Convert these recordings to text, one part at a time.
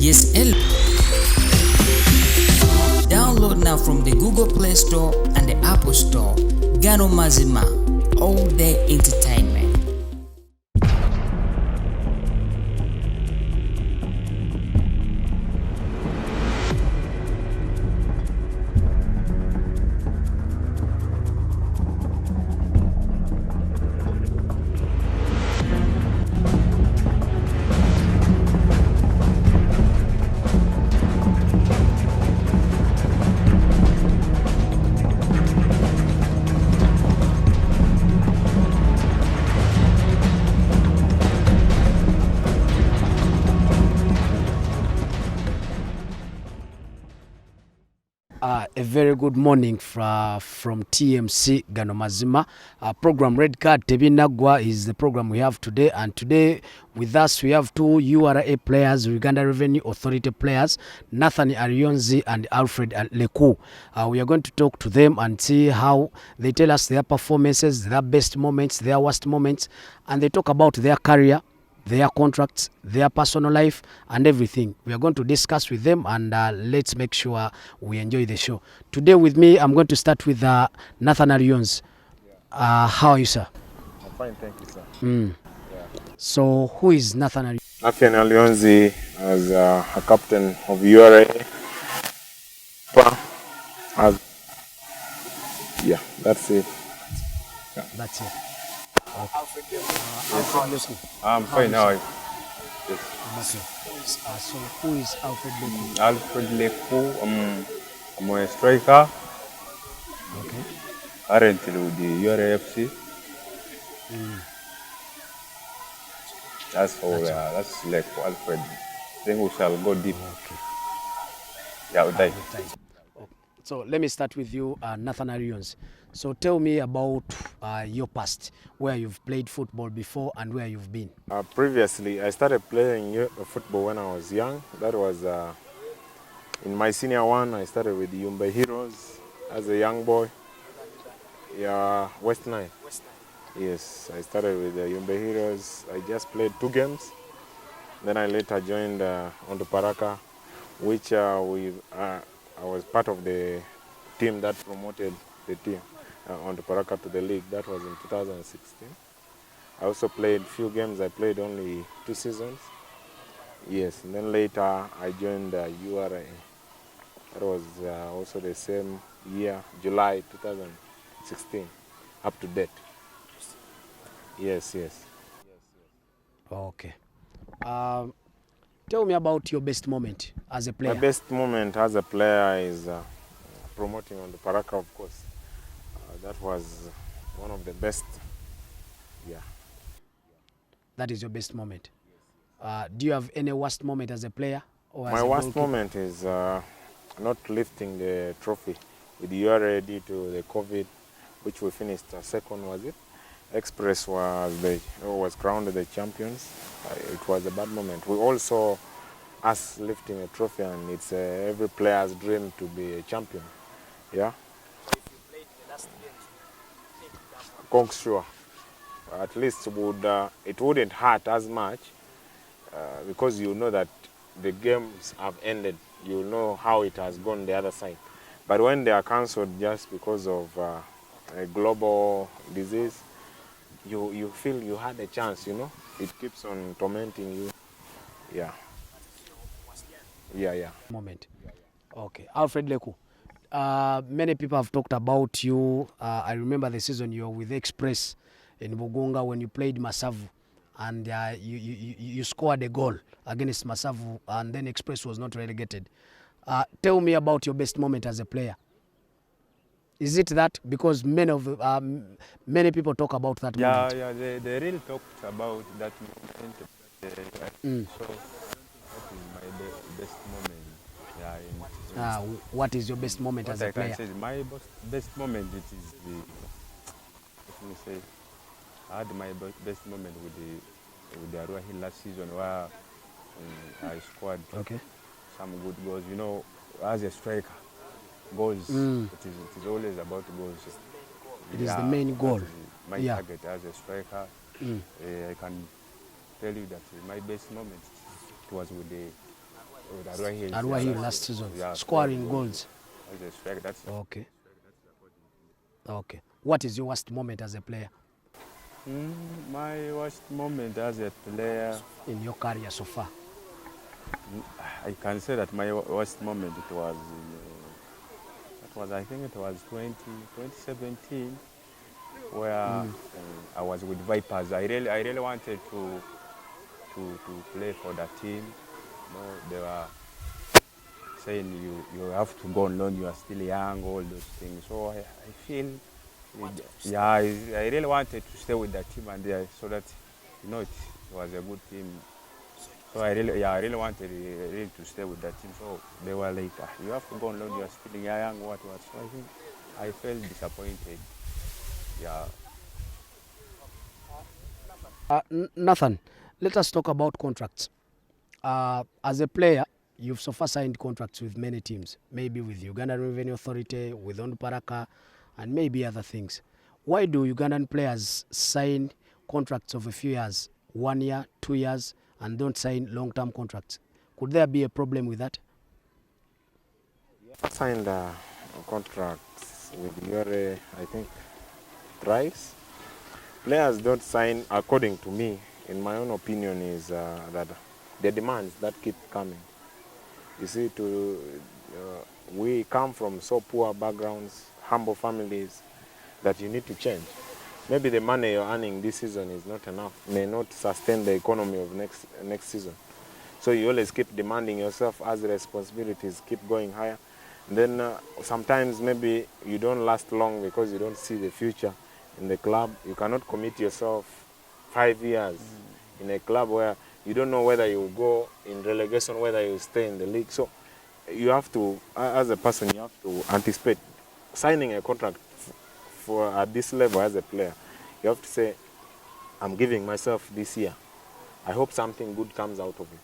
Yes, download now from the Google Play Store and the Apple Store. Gano Mazima, all day entertainment. A very good morning from TMC Gano Mazima. Program Red Card Tebinagwa is the program we have today, and today with us we have two URA players, Uganda Revenue Authority players, Nathan Arionzi and Alfred Leku. We are going to talk to them and see how they tell us their performances, their best moments, their worst moments, and they talk about their career, their contracts, their personal life, and everything. We are going to discuss with them, and let's make sure we enjoy the show. Today with me, I'm going to start with Nathan Arionzi. How are you, sir? I'm fine, thank you, sir. Yeah. So, who is Nathan Arionzi? Nathan Arionzi as a captain of URA. Yeah, that's it. Yeah. That's it. Okay. I'm fine now. Yes. Okay. So who is Alfred Leku? Alfred Leku, I'm a striker. Okay. Currently with the URA FC. That's for that's Leku, Alfred. I think we shall go deep. Okay. Yeah, we'll die. So let me start with you, Nathan Arionzi. So tell me about your past, where you've played football before and where you've been. Previously, I started playing football when I was young. That was in my senior one. I started with the Yumba Heroes as a young boy. Yeah, West Nile. Yes, I started with the Yumba Heroes. I just played 2 games. Then I later joined Ondo Paraka, which I was part of the team that promoted the team on the Paraka to the league. That was in 2016. I also played few games. I played only 2 seasons. Yes, and then later I joined URA. That was also the same year, July 2016, up to date. Yes. Okay. Tell me about your best moment as a player. My best moment as a player is promoting on the Paraka, of course. That was one of the best. Yeah. That is your best moment. Do you have any worst moment as a player? Or My worst moment is not lifting the trophy with the URA due to the COVID, which we finished second, was it? Express was crowned the champions. It was a bad moment. We all saw us lifting a trophy, and it's every player's dream to be a champion. Yeah. If you played the last games, Sure. At least it wouldn't hurt as much because you know that the games have ended. You know how it has gone the other side. But when they are cancelled just because of a global disease, you feel you had a chance, you know. It keeps on tormenting you. Yeah. Yeah. Moment. Okay. Alfred Leku. Many people have talked about you. I remember the season you were with Express in Bugunga when you played Masavu, and you scored a goal against Masavu, and then Express was not relegated. Tell me about your best moment as a player. Is it that? Because many people talk about that moment. Yeah, they really talked about that moment. So that is my best moment. Yeah. What is your best moment as a player? I can say my best moment it is let me say, I had my best moment with the Arua Hill last season where I scored some good goals. You know, as a striker, goals. It is always about goals. It is the main goal. My target as a striker. I can tell you that my best moment was with the Arua Hill last season, scoring goals. As a striker, that's Okay. Okay. What is your worst moment as a player my worst moment as a player. in your career so far? I can say that my worst moment it was I think it was 2017 where I was with Vipers. I really wanted to play for the team. You know, they were saying you have to go on loan, you are still young, all those things. So I feel, I really wanted to stay with the team and so that, you know, it was a good team. So I really wanted really to stay with the team. So they were like, you have to go on loan, you are still young, what. So I think I felt disappointed. Yeah. Nathan, let us talk about contracts. As a player, you've so far signed contracts with many teams, maybe with Uganda Revenue Authority, with Onduparaka, and maybe other things. Why do Ugandan players sign contracts of a few years, 1 year, 2 years, and don't sign long-term contracts? Could there be a problem with that? I signed contracts with Yore, I think, thrice. Players don't sign, according to me, in my own opinion, is that the demands that keep coming. You see, we come from so poor backgrounds, humble families, that you need to change. Maybe the money you're earning this season is not enough, may not sustain the economy of next season. So you always keep demanding yourself as the responsibilities keep going higher. Then sometimes maybe you don't last long because you don't see the future in the club. You cannot commit yourself 5 years in a club where you don't know whether you go in relegation, whether you stay in the league. So you have to, as a person, you have to anticipate signing a contract for at this level as a player. You have to say, I'm giving myself this year. I hope something good comes out of it.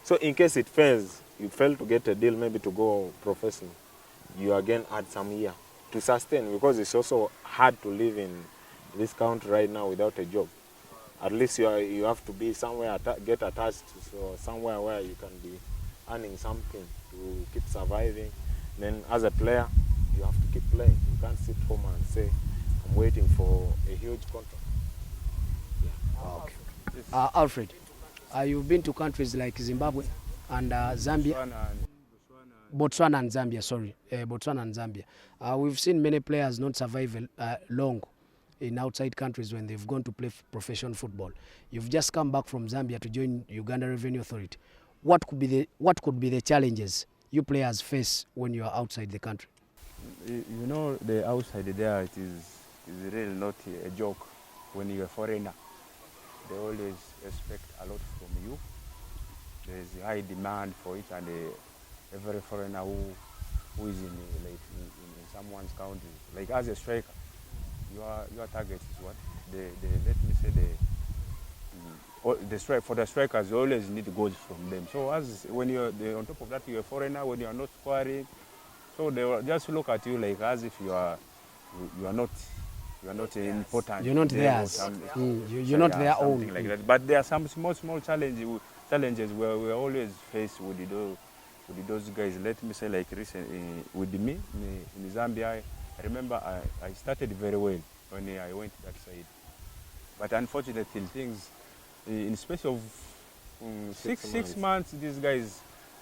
So in case it fails, you fail to get a deal maybe to go professional, you again add some year to sustain, because it's also hard to live in this country right now without a job. At least you have to be somewhere, get attached to somewhere where you can be earning something to keep surviving. Then as a player, you have to keep playing. You can't sit home and say, I'm waiting for a huge contract. Yeah. Okay. Alfred, you've been to countries like Zimbabwe and Zambia. Botswana and Zambia, sorry. Botswana and Zambia. We've seen many players not survive long in outside countries when they've gone to play professional football. You've just come back from Zambia to join Uganda Revenue Authority. What could be the challenges you players face when you are outside the country? You know, the outside there, it is really not a joke. When you're a foreigner, they always expect a lot from you. There's a high demand for it, and every foreigner who is in someone's country, like as a striker, your target is what? Let me say for the strikers, you always need goals from them. So when you're on top of that, you're a foreigner, when you are not scoring, so they will just look at you like as if you are not important. You're not theirs. You're not their own. Like that. But there are some small challenges where we are always faced with those guys. Let me say, like recently with me in Zambia, I remember I started very well when I went that side. But unfortunately, things in space of 6 months, these guys,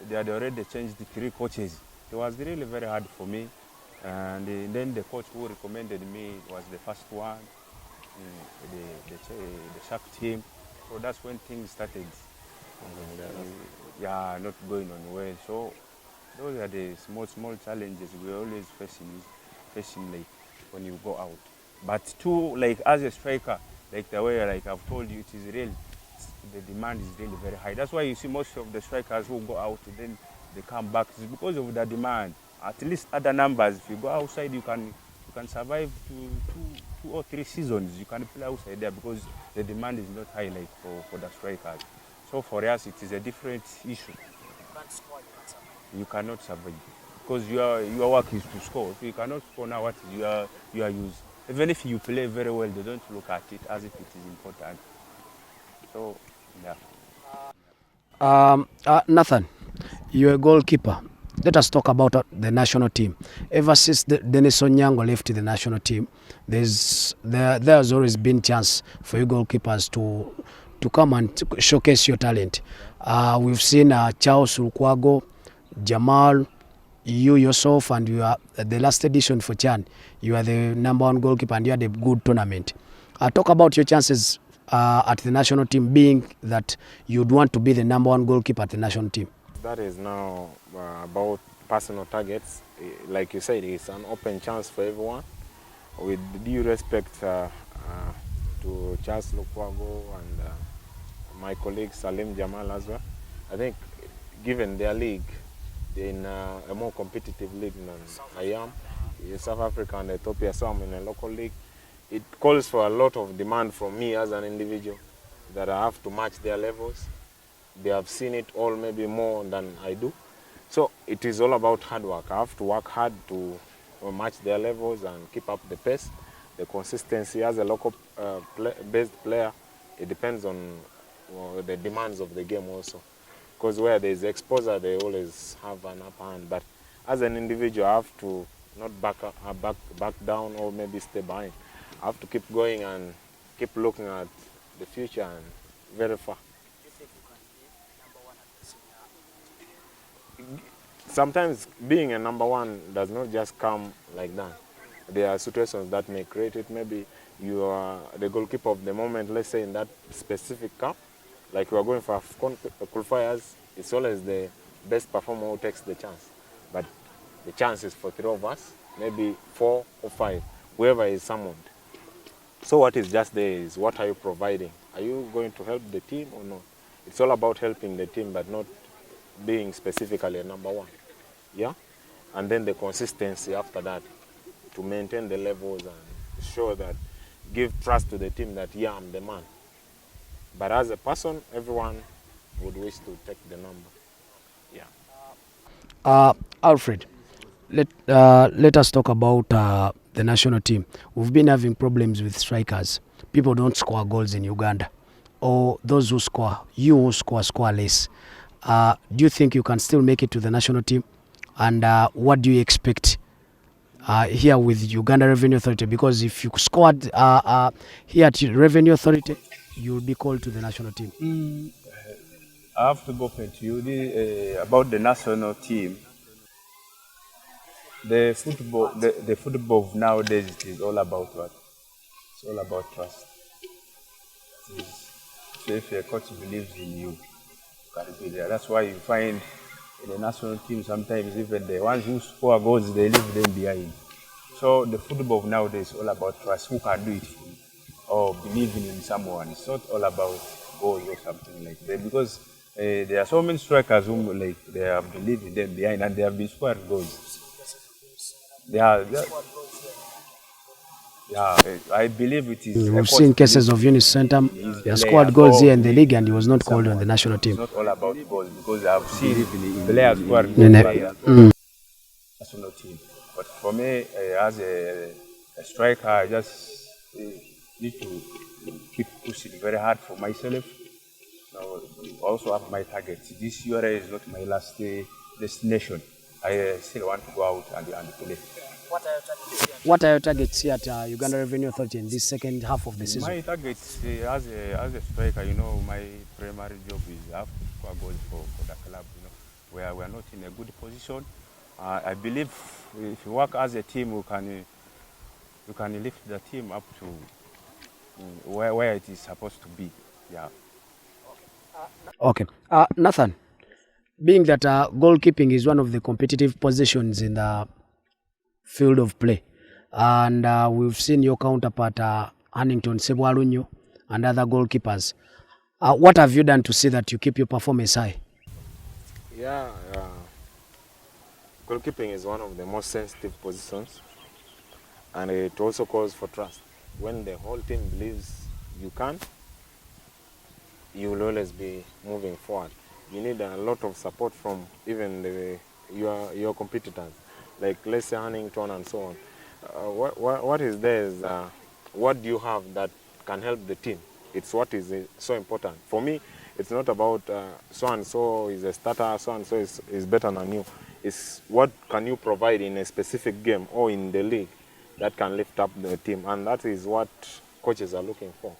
they had already changed 3 coaches. It was really very hard for me. And then the coach who recommended me was the first one, the Shark team. So that's when things started, not going on well. So those are the small challenges we're always facing like when you go out. But as a striker, like the way like I've told you, it is real. The demand is really very high. That's why you see most of the strikers who go out, then they come back. It's because of the demand. At least other numbers. If you go outside, you can survive to 2 or 3 seasons. You can play outside there because the demand is not high like for the strikers. So for us, it is a different issue. You cannot survive because your work is to score. So you cannot score now. What is your use? Even if you play very well, they don't look at it as if it is important. So yeah. Nathan, you're a goalkeeper. Let us talk about the national team. Ever since Dennis Onyango left the national team, there's always been chance for you goalkeepers to come and showcase your talent. We've seen Charles Lukwago, Jamal, you yourself, and you are the last edition for Chan. You are the #1 goalkeeper and you had a good tournament. Talk about your chances at the national team, being that you'd want to be the #1 goalkeeper at the national team. That is now about personal targets. Like you said, it's an open chance for everyone. With due respect to Charles Lukwago and my colleague Salim Jamal as well, I think given their league, they're in a more competitive league than I am. In South Africa and Ethiopia, so I'm in a local league. It calls for a lot of demand from me as an individual that I have to match their levels. They have seen it all maybe more than I do. So it is all about hard work. I have to work hard to match their levels and keep up the pace. The consistency as a local based player, it depends on the demands of the game also. Because where there is exposure, they always have an upper hand. But as an individual, I have to not back down or maybe stay behind. I have to keep going and keep looking at the future and very far. Sometimes being a #1 does not just come like that. There are situations that may create it. Maybe you are the goalkeeper of the moment, let's say in that specific cup, like we are going for qualifiers, it's always the best performer who takes the chance. But the chance is for 3 of us, maybe 4 or 5, whoever is summoned. So what is just there is what are you providing? Are you going to help the team or not? It's all about helping the team, but not being specifically a #1. Yeah? And then the consistency after that to maintain the levels and show that, give trust to the team that, yeah, I'm the man. But as a person, everyone would wish to take the number. Yeah. Alfred, let us talk about the national team. We've been having problems with strikers. People don't score goals in Uganda, or those who score, score less. Do you think you can still make it to the national team? And what do you expect here with Uganda Revenue Authority? Because if you scored here at Revenue Authority, you'll be called to the national team. I have to go open to you about the national team. The football of nowadays is all about what? It's all about trust. So if a coach believes in you, you can be there. That's why you find in the national team sometimes even the ones who score goals, they leave them behind. So the football of nowadays is all about trust. Who can do it for you? Or believing in someone. It's not all about goals or something like that. Because there are so many strikers who they have believed in them behind and they have been scoring goals. Yeah, I believe it is. We've seen cases of Eunice Centum. He has scored goals here in the league and he was not called on the national team. It's not all about goals because I've seen players scoring goals in national team. But for me, as a striker, I just need to keep pushing very hard for myself. Now, also have my targets. This year is not my last destination. I still want to go out and play. What are your targets here at Uganda Revenue Authority in this second half of the season? My targets as a striker, my primary job is I have to score goals for the club. Where we are not in a good position. I believe if you work as a team, you can lift the team up to where it is supposed to be. Yeah. Okay, Nathan. Being that goalkeeping is one of the competitive positions in the field of play, and we've seen your counterpart Hannington Sebwalunyo and other goalkeepers. What have you done to see that you keep your performance high? Yeah, goalkeeping is one of the most sensitive positions, and it also calls for trust. When the whole team believes you can, you will always be moving forward. You need a lot of support from even your competitors, like let's say Hannington and so on. What is there is what do you have that can help the team? It's what is so important. For me, It's not about so-and-so is a starter, so-and-so is better than you. It's what can you provide in a specific game or in the league that can lift up the team. And that is what coaches are looking for.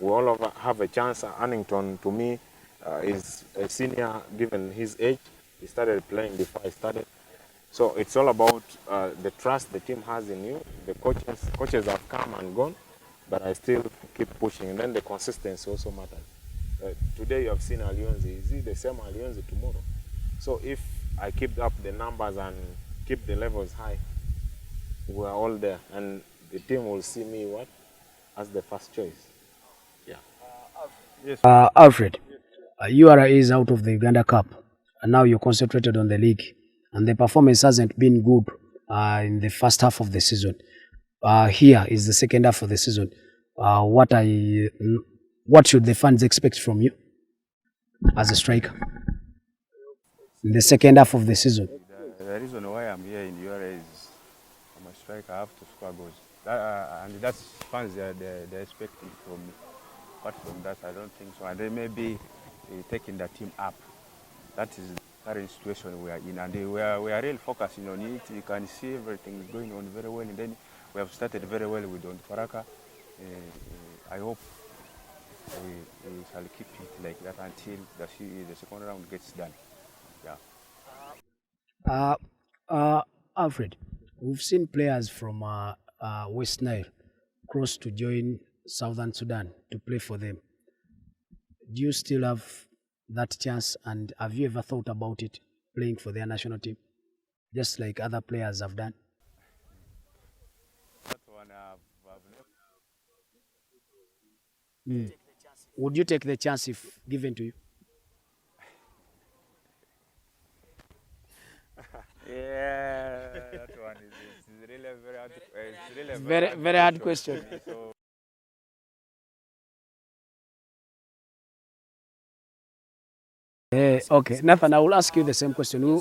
We all have a chance. Annington, to me, is a senior given his age. He started playing before I started. So it's all about the trust the team has in you. The coaches have come and gone, but I still keep pushing. And then the consistency also matters. Today you have seen Alionzi. Is he the same Alionzi tomorrow? So if I keep up the numbers and keep the levels high, we are all there. And the team will see me as the first choice. Yeah. Yes. Alfred, URA is out of the Uganda Cup, and now you're concentrated on the league, and the performance hasn't been good in the first half of the season. Here is the second half of the season. What should the fans expect from you as a striker in the second half of the season? The reason why I'm here in URA is I'm a striker. I have to score goals, and that's fans they're expecting from me. Apart from that, I don't think so. And they may be taking the team up. That is the current situation we are in, and we are really focusing on it. You can see everything is going on very well, and then we have started very well with Don Faraka. I hope we shall keep it like that until the second round gets done. Yeah. Alfred, we've seen players from West Nile cross to join Southern Sudan to play for them. Do you still have that chance, and have you ever thought about it, playing for their national team, just like other players have done? That one I've never. Would you take the chance if given to you? Yeah, that one is really very hard. It's really Very hard question. So Okay, Nathan, I will ask you the same question.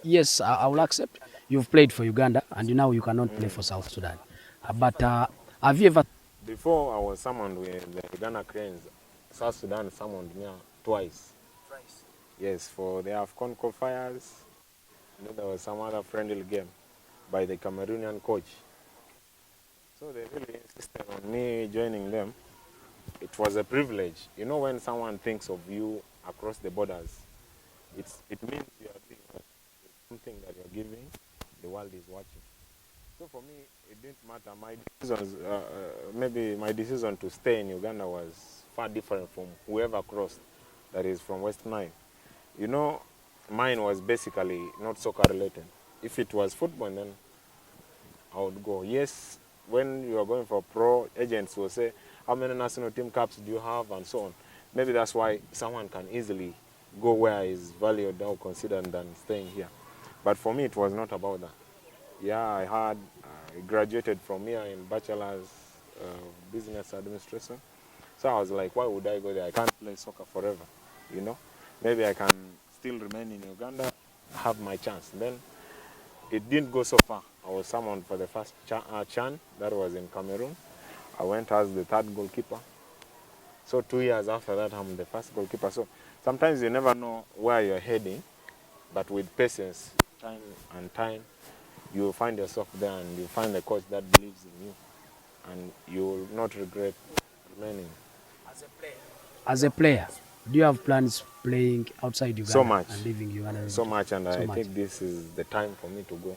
Yes, I will accept. You've played for Uganda, and now you cannot play for South Sudan. But have you ever? Before I was summoned with the Uganda Cranes, South Sudan summoned me twice. Twice? Yes, for the AFCON qualifiers. Then there was some other friendly game by the Cameroonian coach. So they really insisted on me joining them. It was a privilege. You know, when someone thinks of you across the borders, it means you are doing something that you're giving, the world is watching. So for me, it didn't matter. Maybe my decision to stay in Uganda was far different from whoever crossed, that is from West Nile. You know, mine was basically not soccer related. If it was football, then I would go. Yes, when you are going for pro, agents will say, how many national team caps do you have, and so on. Maybe that's why someone can easily go where is valued or considered than staying here. But for me, it was not about that. Yeah, I graduated from here in Bachelor's Business Administration. So I was like, why would I go there? I can't play soccer forever, you know. Maybe I can still remain in Uganda, have my chance. Then it didn't go so far. I was summoned for the first CHAN, that was in Cameroon. I went as the third goalkeeper. So 2 years after that, I'm the first goalkeeper. So sometimes you never know where you're heading, but with patience, time, you will find yourself there, and you find a coach that believes in you, and you will not regret remaining. As a player, do you have plans playing outside Uganda? So much. And leaving Uganda? So much, and I think this is the time for me to go,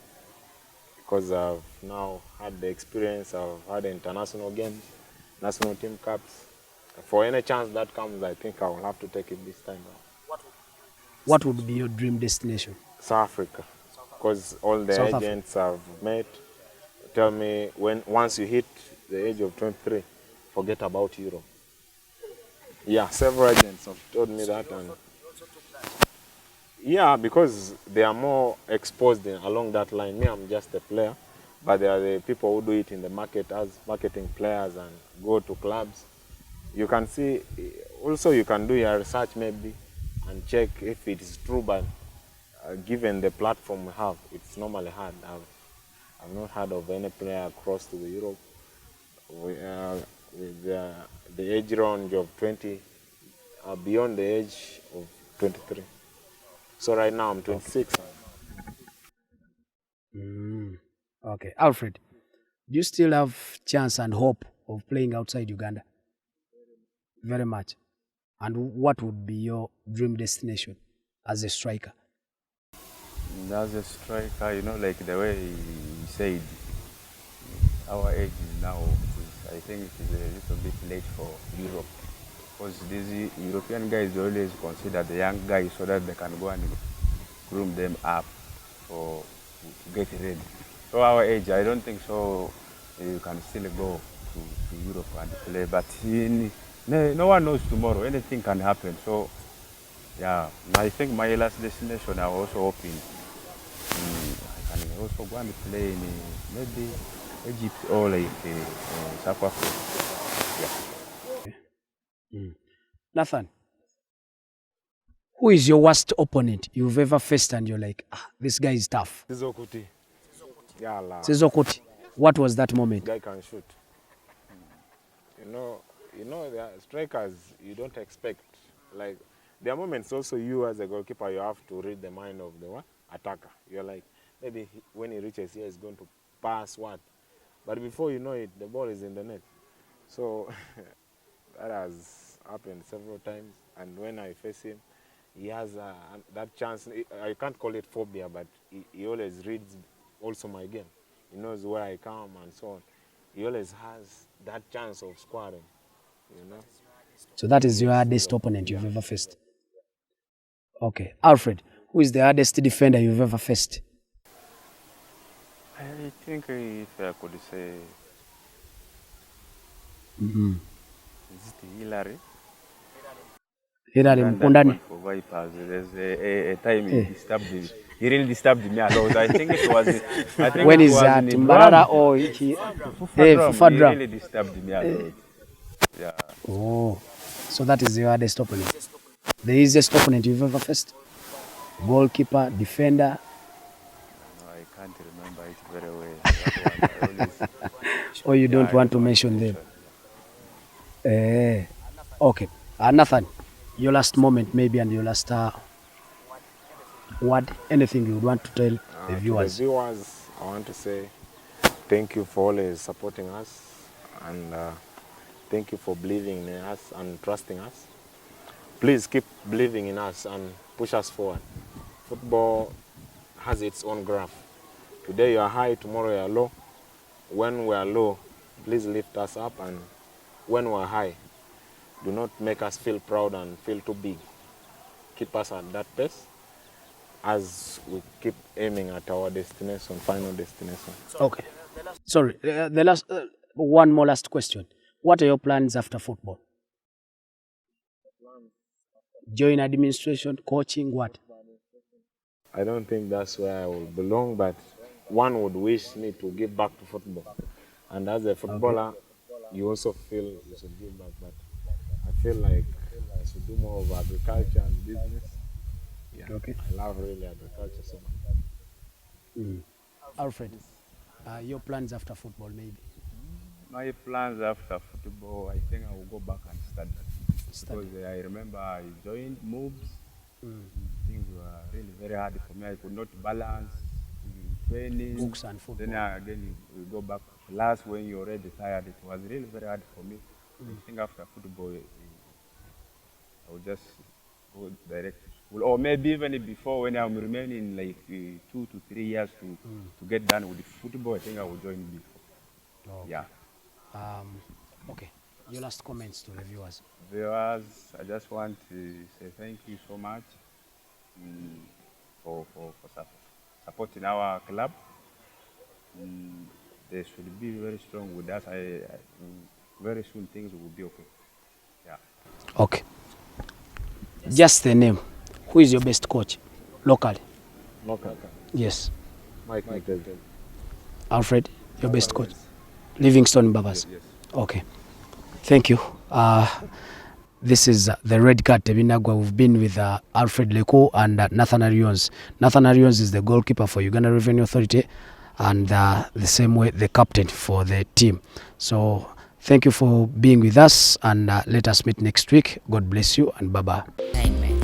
because I've now had the experience. I've had international games, national team cups. For any chance that comes, I think I will have to take it this time. What would be your dream destination? South Africa, because all the South agents I've met tell me once you hit the age of 23, forget about Europe. Yeah, several agents have told me that, and yeah, because they are more exposed along that line. Me, I'm just a player, but there are the people who do it in the market as marketing players and go to clubs. You can see, also you can do your research maybe and check if it is true, but given the platform we have, it's normally hard. I've not heard of any player across to the Europe with the age range of 20 beyond the age of 23. So right now I'm 26. Okay, Alfred, do you still have chance and hope of playing outside Uganda? Very much. And what would be your dream destination as a striker? As a striker, you know, like the way he said, our age is now, I think it is a little bit late for Europe. Because these European guys always consider the young guys so that they can go and groom them up for to get ready. So our age, I don't think so. You can still go to Europe and play, but no one knows tomorrow. Anything can happen. So yeah, I think my last destination, I'm also hoping I can also go and play in maybe Egypt or like South Africa. Yeah. Nathan, who is your worst opponent you've ever faced and you're like, this guy is tough? Sizokuti. Sizokuti. What was that moment? Guy can shoot. You know, the strikers you don't expect. Like there are moments also you as a goalkeeper you have to read the mind of the attacker. You're like, maybe when he reaches here he's going to pass what, but before you know it, the ball is in the net. So that has happened several times, and when I face him, he has that chance. I can't call it phobia, but he always reads also my game. He knows where I come and so on. He always has that chance of scoring, you know. So that is your hardest opponent you've ever faced? Okay. Alfred, who is the hardest defender you've ever faced? I think if I could say, is it Hillary? Hillary Mkundani? For Vipers, there's a time he disturbed me. He really disturbed me a lot. I think it was. I think when it is was that? in Mbarara or Fufa He drum? really disturbed me a lot. Yeah. Oh, so that is your hardest opponent. The easiest opponent you've ever faced? Goalkeeper, defender? No, I can't remember it very well. That one, I always, Or you don't want to mention them? Okay. Nathan, your last moment maybe and your last word, anything you would want to tell the viewers? To the viewers, I want to say thank you for always supporting us, and thank you for believing in us and trusting us. Please keep believing in us and push us forward. Football has its own graph. Today you are high, tomorrow you are low. When we are low, please lift us up, and when we are high, do not make us feel proud and feel too big. Keep us at that pace as we keep aiming at our destination, final destination. Okay. Sorry, the last one more last question. What are your plans after football? Join administration, coaching, what? I don't think that's where I will belong, but one would wish me to give back to football. And as a footballer, you also feel you should give back, but I feel like I should do more of agriculture and business. Yeah, Okay. I love really agriculture so much. Alfred, your plans after football maybe? my plans after football, I think I will go back and study. Because I remember I joined moves. Things were really very hard for me. I could not balance training. Books and football. Then again, you go back to class when you're already tired. It was really very hard for me. I think after football, I would just go direct to school. Or maybe even before, when I'm remaining like 2 to 3 years to get done with football, I think I will join before. Okay. Yeah. Okay. Your last comments to the viewers. Viewers, I just want to say thank you so much for supporting our club. They should be very strong with us. Very soon things will be okay. Yeah. Okay. Just the name. Who is your best coach? Locally? Local. Yes. Mike. Alfred, your best coach? Livingstone Babas? Yes. Okay. Thank you. This is the Red Card Tebinagwa. We've been with Alfred Leko and Nathan Arions. Nathan Arions is the goalkeeper for Uganda Revenue Authority and the same way the captain for the team. So Thank you for being with us, and let us meet next week. God bless you, and bye-bye. Amen.